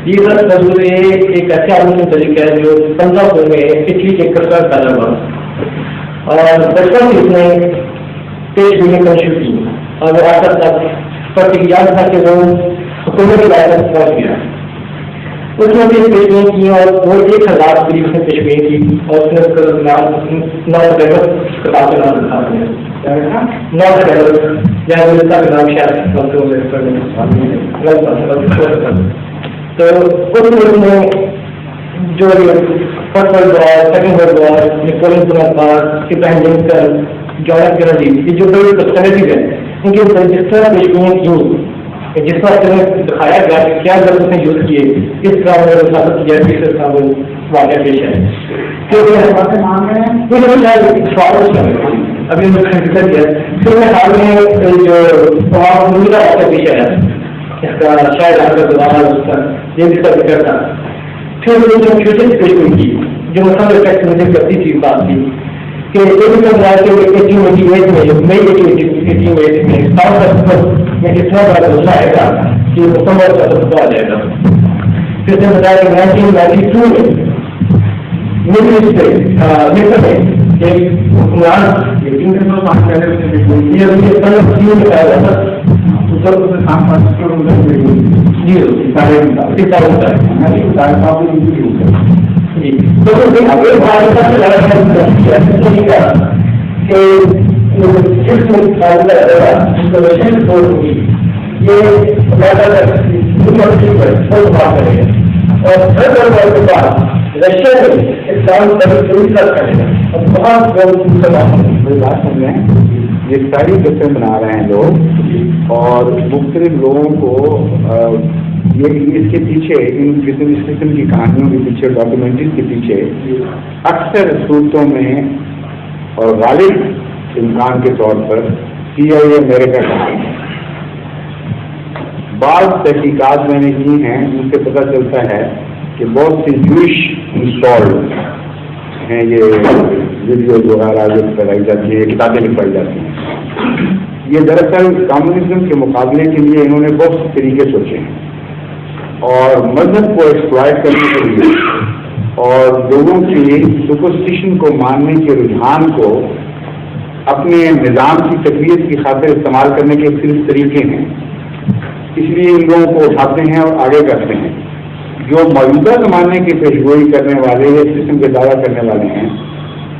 یہ ضرور ایک اچھا عمومی طریقہ ہے جو 15 میں اٹلی کے کرکر کا لگا اور بچپن سے اس نے پیش ہونے کا شروع کی اور وہ آخر تک پر یاد تھا کہ وہ حکومت کی لائسنس پہنچ گیا. اس نے بھی پیشگوئی کی اور وہ 1000 قریب سے پیشگوئی کی اور اس نے اس کا نام 9 کتاب کا نام رکھا 9 جہاں کا نام شاید تو اس میں جو first world war second world war Napoleon Bonaparte Abraham Lincoln John F Kennedy یہ جو بڑے پرسنالٹیز ہیں ان کے جس طرح پیشگوئیاں کی جس طرح دکھایا گیا کہ کیا لفظ نے یوز کیے اس طرح میں ثابت کیا کہ اس طرح وہ واقعہ پیش ہے. ابھی میں کیا پھر میں حال میں جو موجودہ واقعہ پیش آیا اس کا شاید آپ کا دوبارہ اس کا یہ بھی کا ذکر تھا. پھر وہ جو فیوچر کی پیشگوئی کی جو مسئلہ افیکٹ مجھے کرتی تھی بات تھی کہ ایک میں اتنا بڑا دوسرا آئے گا کہ مکمل کا سب آ جائے گا. پھر سے بتایا کہ 1992 میں مصر میں ایک حکمران یہ ساری قصے بنا رہے ہیں لوگ اور مختلف لوگوں کو یہ اس کے پیچھے ان قسم کی کہانیوں کے پیچھے ڈاکیومنٹریز کے پیچھے اکثر صورتوں میں اور غالب امکان کے طور پر CIA امریکہ کا ہے. بعض تحقیقات میں نے کی ہیں ان سے پتہ چلتا ہے کہ بہت سی جوئش انسٹالڈ ہیں یہ ویڈیوز وغیرہ جو پھیلائی جاتی ہے کتابیں لکھوائی جاتی ہیں. یہ دراصل کمیونزم کے مقابلے کے لیے انہوں نے بہت سے طریقے سوچے ہیں اور مذہب کو ایکسپلائٹ کرنے کے لیے اور لوگوں کی سپرسٹیشن کو ماننے کے رجحان کو اپنے نظام کی تقویت کی خاطر استعمال کرنے کے صرف طریقے ہیں. اس لیے ان لوگوں کو اٹھاتے ہیں اور آگے کرتے ہیں. جو موجودہ زمانے کی پیشگوئی کرنے والے یا اس قسم کے دعویٰ کرنے والے ہیں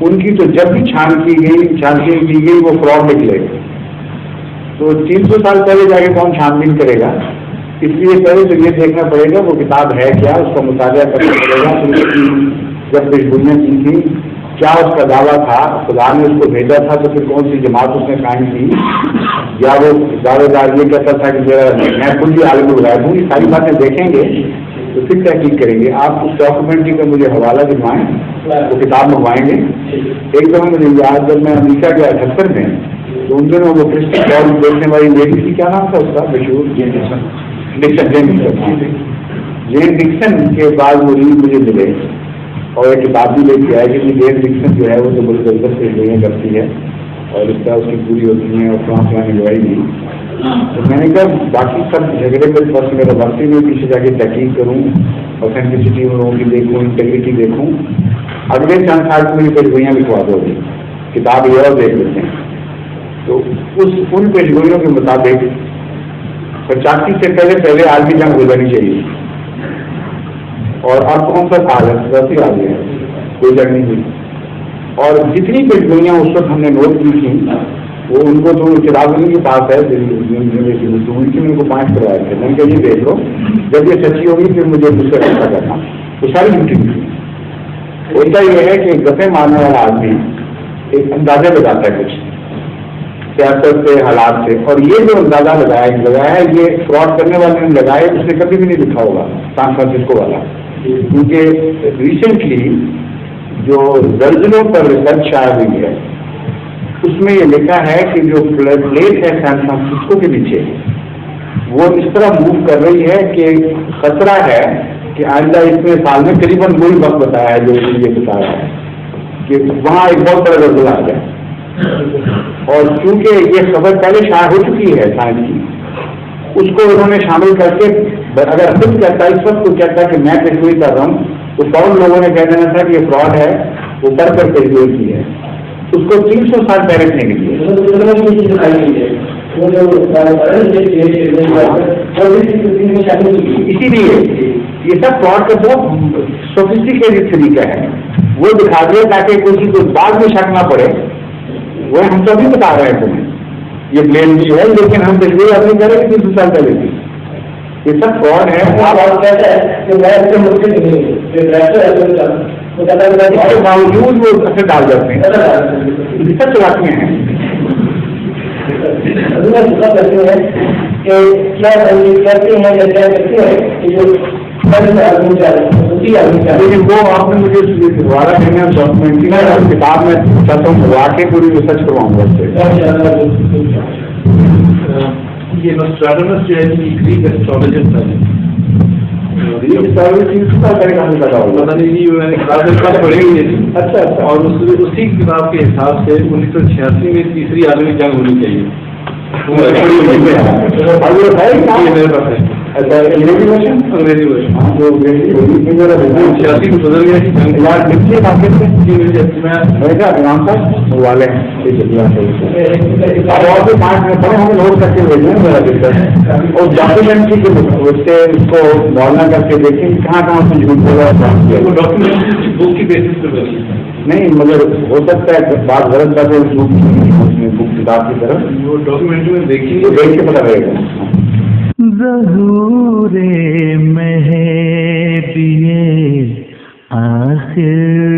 ان کی تو جب بھی چھانبین کی گئی وہ فراڈ نکلے. تو 300 سال پہلے جا کے کون چھانبین کرے گا؟ اس لیے پہلے تو یہ دیکھنا پڑے گا وہ کتاب ہے کیا, اس کا مطالعہ کرنا پڑے گا. جب پیشگوئیاں کی تھیں کیا اس کا دعویٰ تھا, خدا نے اس کو بھیجا تھا تو پھر کون سی جماعت اس نے قائم کی, یا وہ دعوے دار یہ کہتا تھا کہ میں کلی عالم الغیب ہوں. یہ ساری باتیں دیکھیں گے تو پھر تحقیق کریں گے. آپ اس ڈاکومنٹری کا مجھے حوالہ دلوائیں, وہ کتاب منگوائیں گے. ایک دفعہ مجھے یاد جب میں امریکہ گیا 78 میں تو ان دنوں وہ کرسٹن بال دیکھنے والی لیڈی تھی, کیا نام تھا اس کا مشہور, جین ڈکسن کے بعد وہ ریل مجھے ملے اور ایک کتاب بھی لے کے آئے کہ جین ڈکسن جو ہے وہ تو بڑی زبردست پیشگوئیاں کرتی ہے اور اس طرح اس کی پوری ہوتی ہیں اور فلاں نگوائی دی. تو میں نے کہا باقی سب جھگڑے میں فرسٹ میرا بھرتی میں پیچھے جا کے تحقیق کروں, اوتھینٹسٹی ان لوگوں کی دیکھوں, انٹیگریٹی دیکھوں. اگلے چند سال میں میری پیشگوئیاں لکھوا دو گی, کتاب یہ اور دیکھ لیتے ہیں. تو ان پیشگوئیوں کے مطابق 85 سے پہلے عالمی جنگ ہو جانی چاہیے. اور اب کون سا سال ہے, 87 آ گیا, کوئی جنگ نہیں ہوئی. اور جتنی پیشگوئیاں اس وقت ہم نے نوٹ کی تھیں وہ ان کو تو کتاب ان کے پاس ہے یونیورسٹی میں ان کو 5 کروائے تھے. میں نے کہا یہ دیکھ لو, جب یہ سچی ہوگی پھر مجھے اس سے رابطہ کرنا. وہ ساری جھوٹی تھی. ہوتا یہ ہے کہ گپے مارنے والا آدمی ایک اندازے لگاتا ہے کچھ سیاست سے, حالات سے, اور یہ جو اندازہ لگایا ہے یہ فراڈ کرنے والے نے لگائے, اس نے کبھی بھی نہیں لکھا ہوگا سان فرانسسکو والا. کیونکہ ریسنٹلی جو زلزلوں پر ریسرچ شائع ہوئی ہے اس میں یہ لکھا ہے کہ جو پلیٹ ہے سان فرانسسکو کے نیچے وہ اس طرح موو کر رہی ہے کہ خطرہ ہے کہ آئندہ اتنے سال میں قریباً وہی وقت بتایا ہے جو یہ بتایا ہے. کہ وہاں ایک بہت بڑا زلزلہ آ جائے. اور چونکہ یہ خبر پہلے شائع ہو چکی ہے سائنس کی، اس کو انہوں نے شامل کر کے اگر خود کہتا اس وقت کو کہتا کہ میں پیشگوئی کر رہا ہوں تو فوراً لوگوں نے کہہ دینا تھا کہ یہ فراڈ ہے، وہ بڑھ کر پیشگوئی کی ہے. اس کو 300 سال پہلے رکھنے کے لیے اسی لیے یہ سب فراڈ کا بہت سوفسٹیکیٹڈ طریقہ ہے. وہ دکھا دیا تاکہ کسی کو بعد میں شک نہ پڑے. وہ ہم تو ابھی بتا رہے ہیں تمہیں یہ بلیم بھی ہے، لیکن ہم پیشگوئی آدمی کر رہے ہیں 300 سال پہلے کی. یہ سب فراڈ ہے. اس کے باوجود وہ اثر ڈال جاتے ہیں. یہ سب چلاتے ہیں. لیکن وہ آپ نے مجھے دوبارہ دینا ڈاکومنٹری کتاب میں چاہتا ہوں واقعی پوری ریسرچ کرواؤں گا اس سے. یہ نوسٹراڈامس جو ہے گریک ایسٹرالوجر تھا. پتا نہیں میں نے کتاب پڑھی ہوئی ہے. اچھا اچھا. اور اسی کتاب کے حساب سے 1986 میں تیسری عالمی جنگ ہونی چاہیے. میرے پاس ہے انگریزی ورژن. انگریزی ورژن. ہاں جو 86 میں گزر گیا امام صاحب والے ہیں اور بھی 5 منٹ پڑے ہم نوٹ کر کے بھیجیں میرا دقت. اور ڈاکومنٹری کے اس سے اس کو موازنہ کر کے دیکھیں کہاں کہاں سے جھوٹ بولا وہ ڈاکومنٹری بک کی بیسس پہ بنی. نہیں مگر ہو سکتا ہے بات غلط باتیں جھوٹ اس میں بک کتاب کی طرف وہ ڈاکومنٹری میں دیکھیں گے دیکھ کے پتہ رہے گا. ظہور مہدی آخر